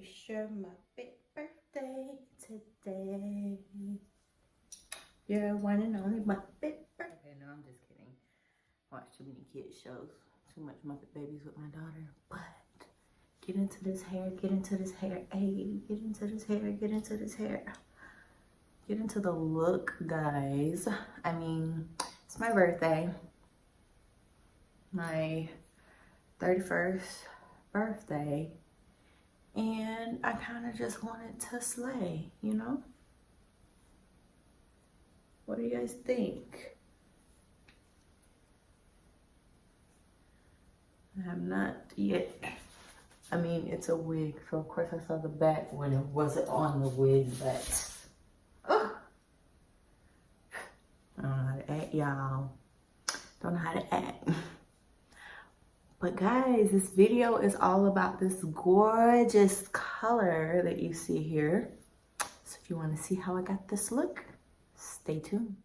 It's my big birthday today. You're one and only Muppet birthday. Okay, no, I'm just kidding. Watch too many kids shows. Too much Muppet Babies with my daughter. But get into this hair, get into this hair. Hey, get into this hair, get into this hair. Get into the look, guys. I mean, it's my birthday. My 31st birthday. And I kind of just wanted to slay, you know? What do you guys think? I have not yet. I mean, it's a wig, so of course I saw the back when it wasn't on the wig, but oh, I don't know how to act, y'all. Don't know how to act. But guys, this video is all about this gorgeous color that you see here. So if you want to see how I got this look, stay tuned.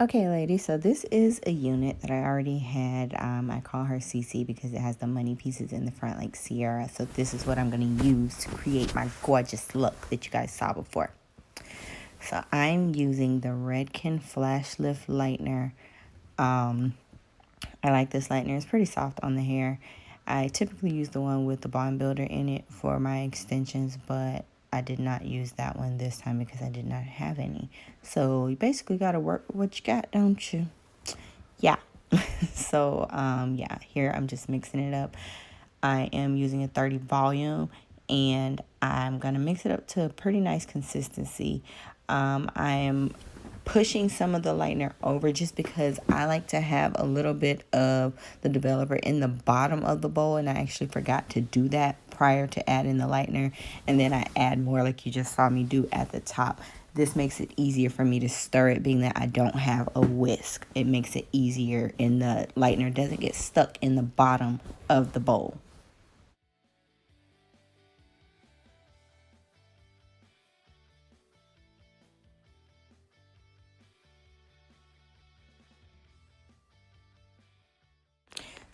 Okay, ladies, so this is a unit that I already had. I call her CC because it has the money pieces in the front like Sierra. So this is what I'm going to use to create my gorgeous look that you guys saw before. So I'm using the Redken Flash Lift Lightener. I like this lightener. It's pretty soft on the hair. I typically use the one with the bond builder in it for my extensions, but I did not use that one this time because I did not have any. So you basically got to work with what you got, don't you? Yeah. So, yeah, here I'm just mixing it up. I am using a 30 volume, and I'm going to mix it up to a pretty nice consistency. I am pushing some of the lightener over just because I like to have a little bit of the developer in the bottom of the bowl, and I actually forgot to do that prior to adding the lightener, and then I add more like you just saw me do at the top. This makes it easier for me to stir it, being that I don't have a whisk. It makes it easier, and the lightener doesn't get stuck in the bottom of the bowl.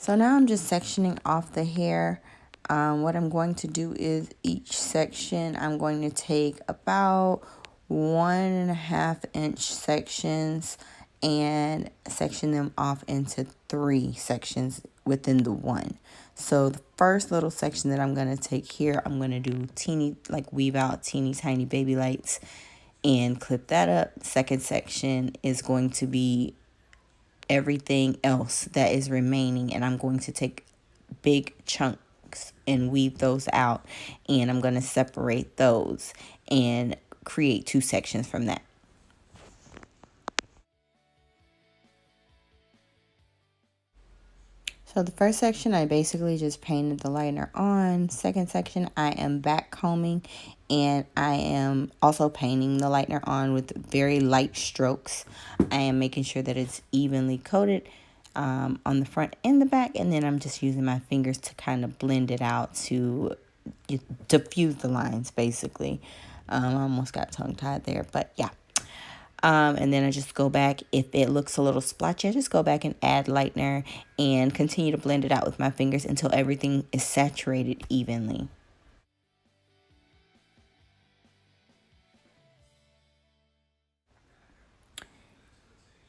So now I'm just sectioning off the hair. What I'm going to do is each section I'm going to take about 1.5 inch sections and section them off into 3 sections within the one. So the first little section that I'm going to take here, I'm going to do teeny, like weave out teeny tiny baby lights and clip that up. Second section is going to be everything else that is remaining, and I'm going to take big chunks and weave those out, and I'm going to separate those and create 2 sections from that. So the first section, I basically just painted the lightener on. Second section, I am back combing, and I am also painting the lightener on with very light strokes. I am making sure that it's evenly coated on the front and the back, and then I'm just using my fingers to kind of blend it out to diffuse the lines, basically. I almost got tongue-tied there, but yeah. And then I just go back. If it looks a little splotchy, I just go back and add lightener and continue to blend it out with my fingers until everything is saturated evenly.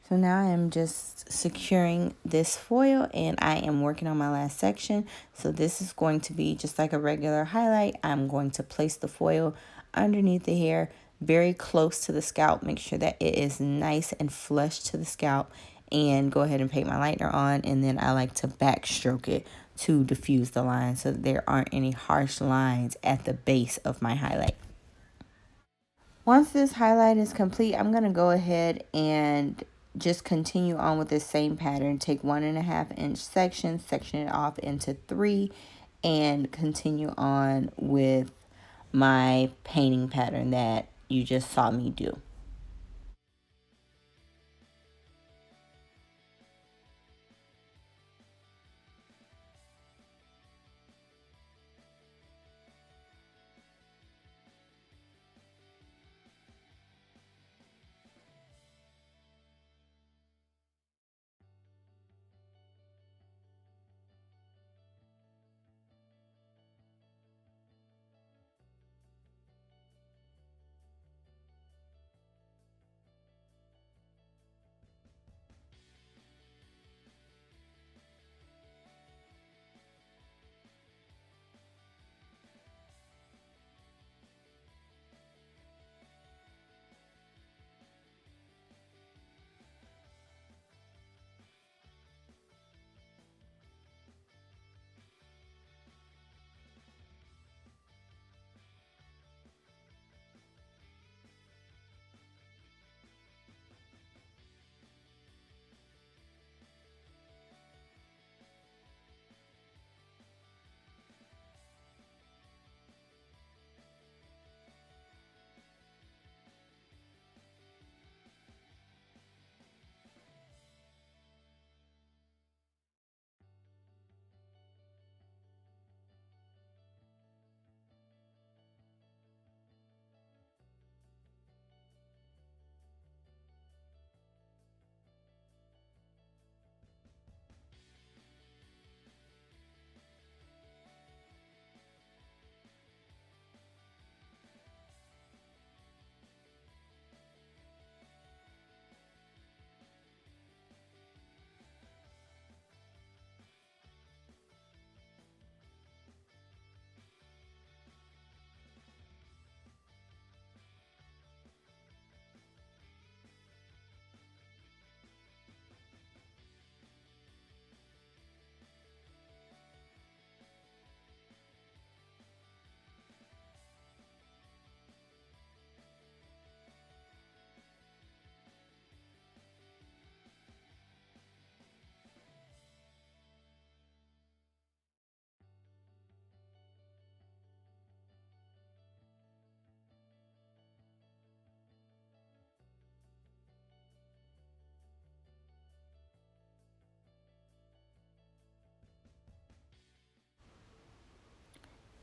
So now I'm just securing this foil, and I am working on my last section. So this is going to be just like a regular highlight. I'm going to place the foil underneath the hair, very close to the scalp. Make sure that it is nice and flush to the scalp, and go ahead and paint my lightener on. And then I like to backstroke it to diffuse the lines so that there aren't any harsh lines at the base of my highlight. Once this highlight is complete, I'm going to go ahead and just continue on with this same pattern. Take 1.5 inch sections, section it off into 3, and continue on with my painting pattern that you just saw me do.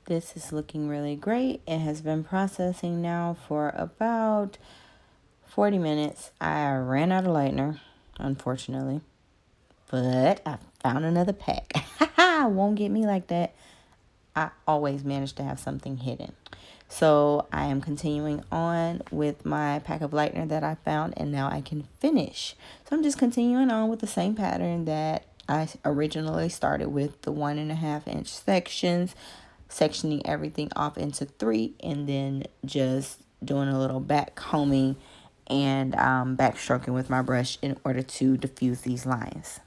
This is looking really great. It has been processing now for about 40 minutes. I ran out of lightener, unfortunately, but I found another pack. Won't get me like that. I always manage to have something hidden. So I am continuing on with my pack of lightener that I found, and now I can finish. So I'm just continuing on with the same pattern that I originally started with, the 1.5-inch sections, sectioning everything off into 3, and then just doing a little back combing and backstroking with my brush in order to diffuse these lines.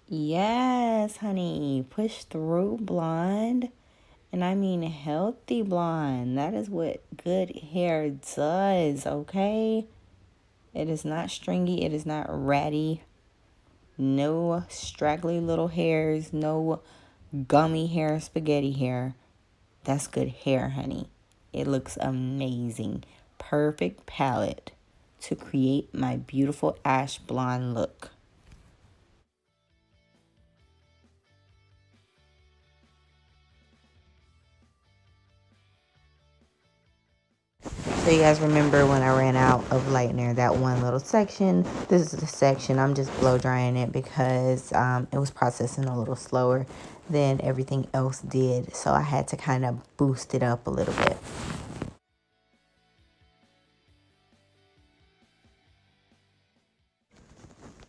Yes, honey. Push through blonde. And I mean healthy blonde. That is what good hair does, okay? It is not stringy. It is not ratty. No straggly little hairs. No gummy hair, spaghetti hair. That's good hair, honey. It looks amazing. Perfect palette to create my beautiful ash blonde look. So you guys remember when I ran out of lightener, that one little section? This is the section. I'm just blow drying it because it was processing a little slower than everything else did. So I had to kind of boost it up a little bit.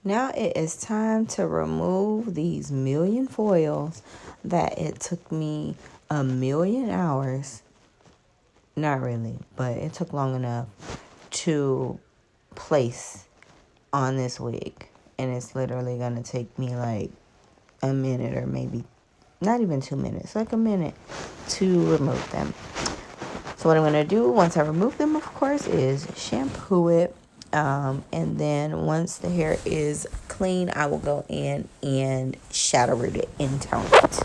Now it is time to remove these million foils that it took me a million hours not really, but it took long enough to place on this wig. And it's literally going to take me like a minute, or maybe not even 2 minutes, like a minute to remove them. So what I'm going to do once I remove them, of course, is shampoo it. And then once the hair is clean, I will go in and shadow root it and tone it.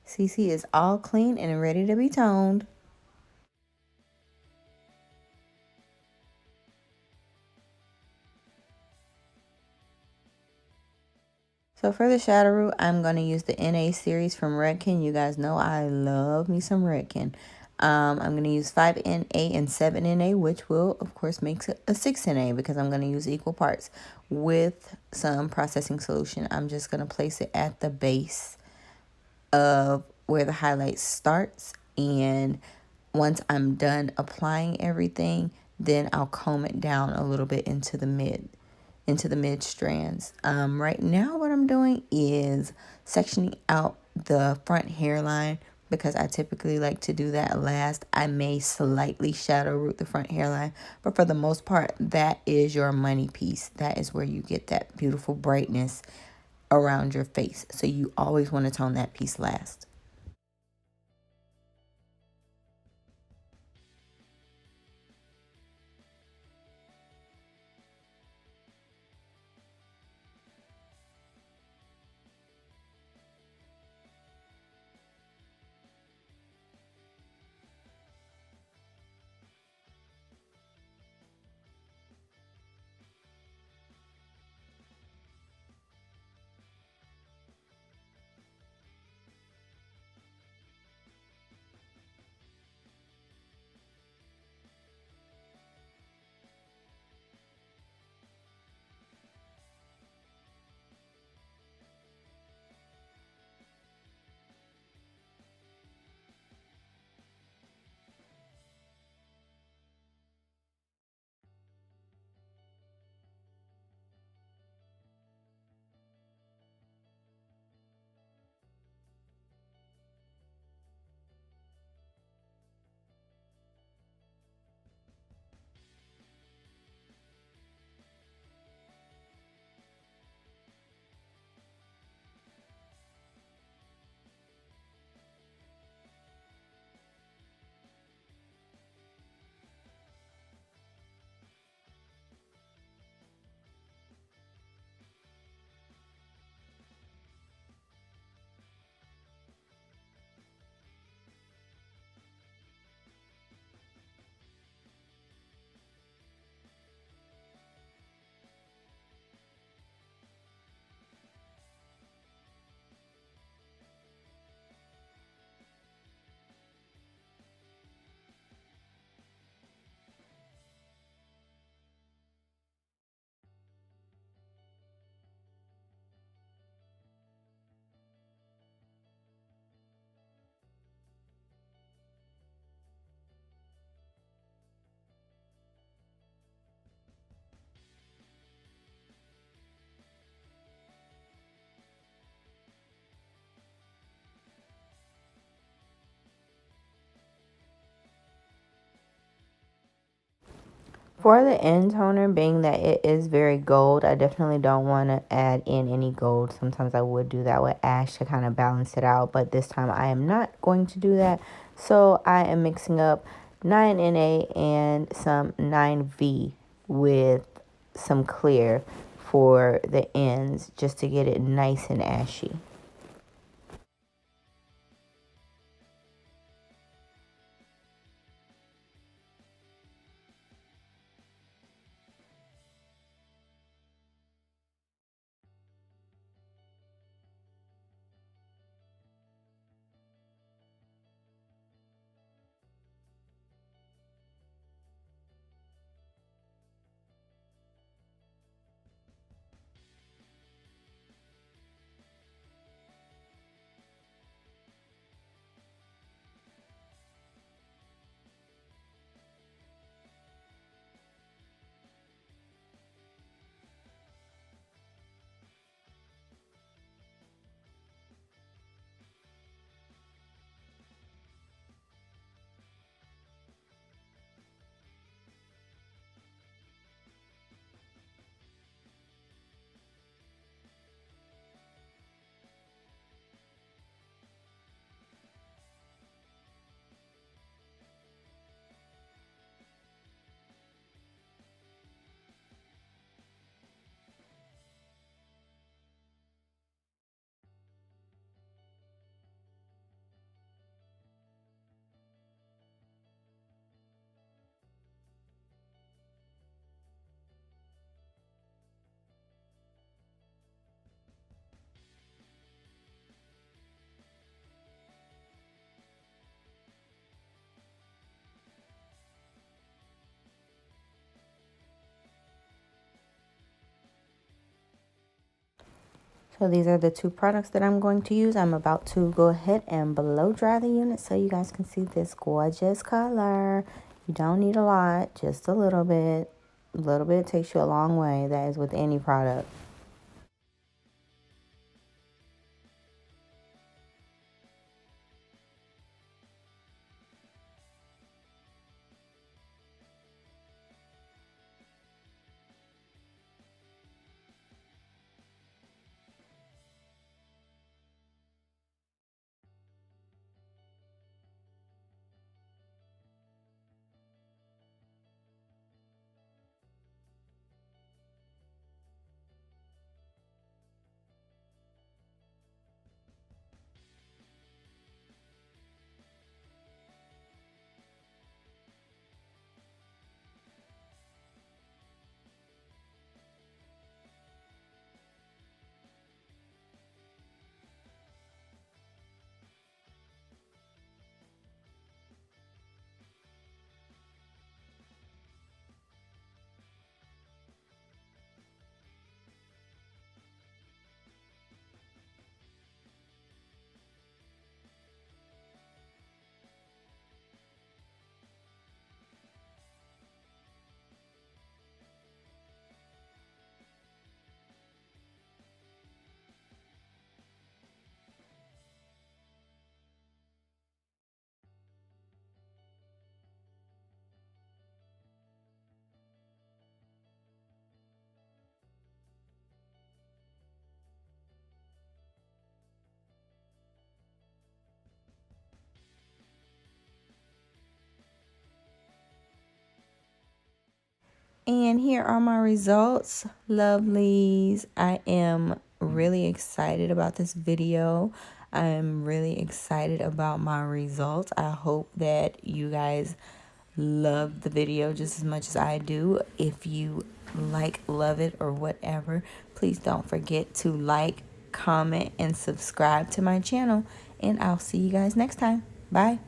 CC is all clean and ready to be toned. So for the shadow root, I'm going to use the NA series from Redken. You guys know I love me some Redken. I'm going to use 5 NA and 7 NA, which will, of course, make a 6 NA because I'm going to use equal parts with some processing solution. I'm just going to place it at the base of where the highlight starts. And once I'm done applying everything, then I'll comb it down a little bit into the mid strands. Right now what I'm doing is sectioning out the front hairline because I typically like to do that last. I may slightly shadow root the front hairline, but for the most part, that is your money piece. That is where you get that beautiful brightness around your face. So you always want to tone that piece last. For the end toner, being that it is very gold, I definitely don't want to add in any gold. Sometimes I would do that with ash to kind of balance it out, but this time I am not going to do that. So I am mixing up 9NA and some 9V with some clear for the ends just to get it nice and ashy. So these are the two products that I'm going to use. I'm about to go ahead and blow dry the unit so you guys can see this gorgeous color. You don't need a lot, just a little bit. A little bit takes you a long way. That is with any product. And here are my results, lovelies. I am really excited about this video. I'm really excited about my results. I hope that you guys love the video just as much as I do. If you love it, or whatever, please don't forget to like, comment, and subscribe to my channel. And I'll see you guys next time. Bye.